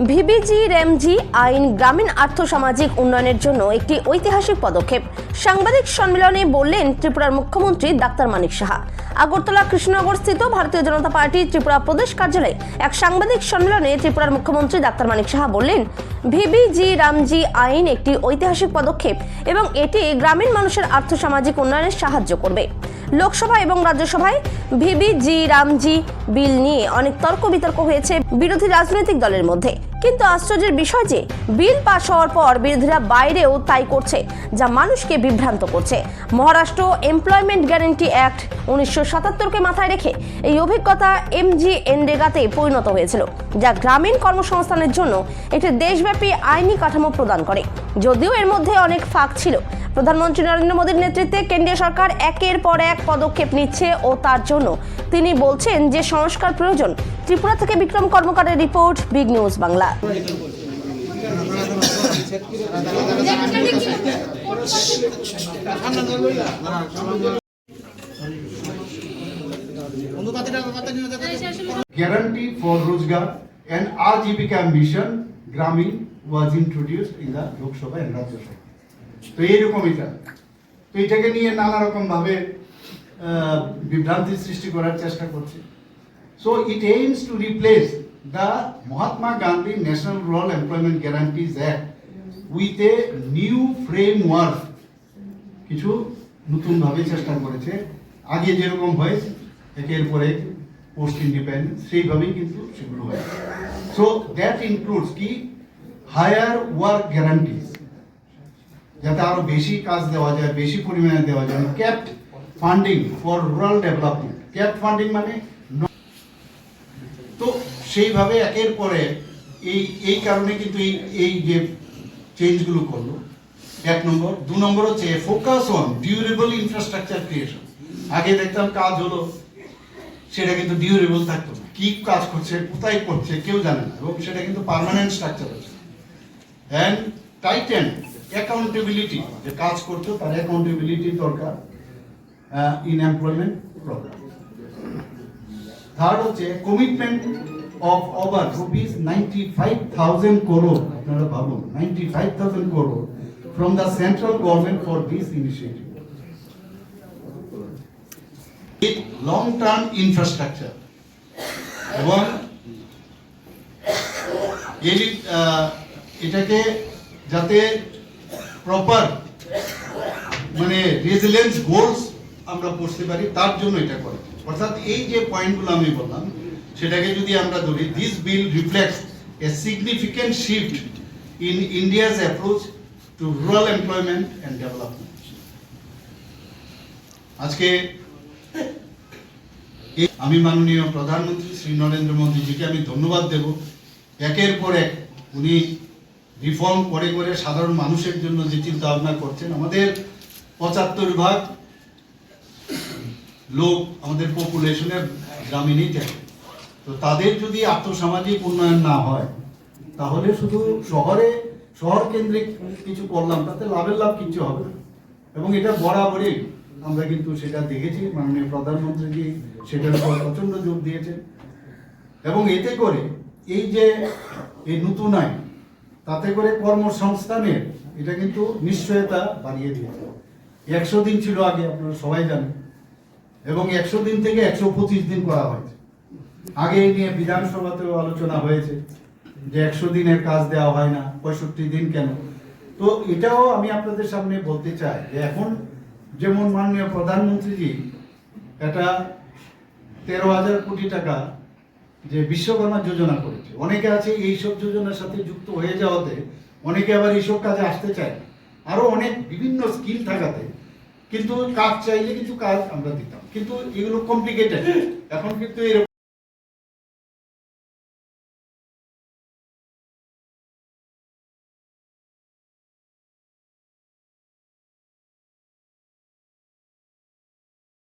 VBG রেমজি আইন গ্রামীণ আর্থসামাজিক উন্নয়নের জন্য একটি ঐতিহাসিক পদক্ষেপ। সাংবাদিক সম্মেলনে বললেন ত্রিপুরার মুখ্যমন্ত্রী ডাক্তার মানিক সাহা। আগরতলা কৃষ্ণনগর স্থিত ভারতীয় জনতা পার্টি ত্রিপুরা প্রদেশ কার্যালয়ে এক সাংবাদিক সম্মেলনে ত্রিপুরার মুখ্যমন্ত্রী ডাক্তার মানিক সাহা বললেন, ভিবিজি রামজি আইন একটি ঐতিহাসিক পদক্ষেপ এবং এটি গ্রামীণ মানুষের আর্থসামাজিক উন্নয়নে সাহায্য করবে। লোকসভা এবং রাজ্যসভায় ভিবিজি রামজি বিল নিয়ে অনেক তর্ক বিতর্ক হয়েছে বিরোধী রাজনৈতিক দলের মধ্যে, কিন্তু আশ্চর্যের বিষয় যে বিল পাশ হওয়ার পর বিরোধীরা বাইরেও তাই করছে, যা মানুষকে বিভ্রান্ত করছে। মহারাষ্ট্র এমপ্লয়মেন্ট গ্যারান্টি অ্যাক্ট 1977কে মাথায় রেখে এই অভিজ্ঞতা এমজিএনরেগাতে পরিণত হয়েছিল, যা গ্রামীণ কর্মসংস্থানের জন্য একটি দেশব্যাপী আইনি কাঠামো প্রদান করে। যদিও এর মধ্যে অনেক ফাঁক ছিল, প্রধানমন্ত্রী নরেন্দ্র মোদীর নেতৃত্বে কেন্দ্রীয় সরকার একের পর এক পদক্ষেপ নিচ্ছে ও তার জন্য তিনি বলছেন যে সংস্কার প্রয়োজন। ত্রিপুরা থেকে বিক্রম কর্মকারের report, big news Bangla. Guarantee for Rozgar and Ajivika mission Gramin was introduced in the Lok Sabha and Rajya Sabha. তো এইরকম এটাকে নিয়ে নানা রকম ভাবে বিভ্রান্তি সৃষ্টি করার চেষ্টা করছে। So it aims to replace the Mahatma Gandhi national rural employment guarantees act with a new framework. কিছু নতুন ভাবে চেষ্টা করেছে। আগে যেরকম হয়েছে একের পরে পোস্ট ইন্ডিপেন্ডেন্স, সেইভাবেই কিন্তু সেগুলো হয়েছে। সো দ্যাট ইনক্লুডস কি হায়ার ওয়ার্ক গ্যারান্টিজ, যাতে আরো বেশি কাজ দেওয়া যায়, বেশি পরিমাণে দেওয়া যায়। ক্যাপ্ট funding for rural development, ক্যাপ্ট funding মানে তো সেইভাবে একের পরে এই কারণে কিন্তু এই যে চেঞ্জগুলো করলো। এক নম্বর। দু নম্বর হচ্ছে focus on durable infrastructure creation. আগে দেখতাম কাজ হলো, সেটা কিন্তু ডিউরেবল থাকতো না, কি কাজ করছে, কোথায় করছে কেউ জানে না, এবং সেটা কিন্তু পার্মানেন্ট স্ট্রাকচার হচ্ছে। অ্যান্ড টাইটেন অ্যাকাউন্টেবিলিটি, যে কাজ করতো তার অ্যাকাউন্টেবিলিটি দরকার ইন এমপ্লয়মেন্ট প্রোগ্রাম। থার্ড হচ্ছে commitment of over rupees 95,000 crore, আপনারা ভাবুন 95,000 crore from the central government for this initiative. With long-term infrastructure এবং এটাকে যাতে প্রপার মানে রেজিলিয়েন্স গোলস আমরা পড়তে পারি, তার জন্য এটা করে। অর্থাৎ এই যে পয়েন্টগুলো আমি বললাম সেটাকে যদি আমরা ধরি, this bill reflects a significant shift in India's approach to rural employment and development. আজকে আমি মাননীয় প্রধানমন্ত্রী শ্রী নরেন্দ্র মোদীজিকে আমি ধন্যবাদ দেব। একের পর এক উনি রিফর্ম করে করে সাধারণ মানুষের জন্য যে চিন্তা ভাবনা করছেন। আমাদের 75% লোক আমাদের পপুলেশনের গ্রামীণই থাকে। তো তাদের যদি আর্থসামাজিক উন্নয়ন না হয়, তাহলে শুধু শহর কেন্দ্রিক কিছু করলাম, তাতে লাভের লাভ কিছু হবে না। এবং এটা বরাবরই আমরা কিন্তু সেটা দেখেছি, মাননীয় প্রধানমন্ত্রী সেটার উপর প্রচন্ড জোর দিয়েছেন। এবং এতে করে এই যে এই নতুন আইন, তাতে করে কর্মসংস্থানের এটা কিন্তু নিশ্চয়তা বাড়িয়ে দিয়েছে। 100 দিন ছিল আগে, আপনারা সবাই জানেন, এবং 100 দিন থেকে 125 দিন করা হয়েছে। আগে এই নিয়ে বিধানসভাতেও আলোচনা হয়েছে যে 100 দিনের কাজ দেওয়া হয় না, 65 দিন কেন। তো এটাও আমি আপনাদের সামনে বলতে চাই যে এখন যেমন মাননীয় প্রধানমন্ত্রীজি এটা 13,000 কোটি টাকা যে বিশ্বকর্মা যোজনা করেছে, অনেকে আছে এইসব যোজনার সাথে যুক্ত হয়ে যাওয়াতে অনেকে আবার এইসব কাজে আসতে চায়, আরো অনেক বিভিন্ন স্কিম থাকাতে কিন্তু কাজ চাইলে কিন্তু কাজ আমরা দিতাম, কিন্তু এগুলো কমপ্লিকেটেড। এখন কিন্তু এরকম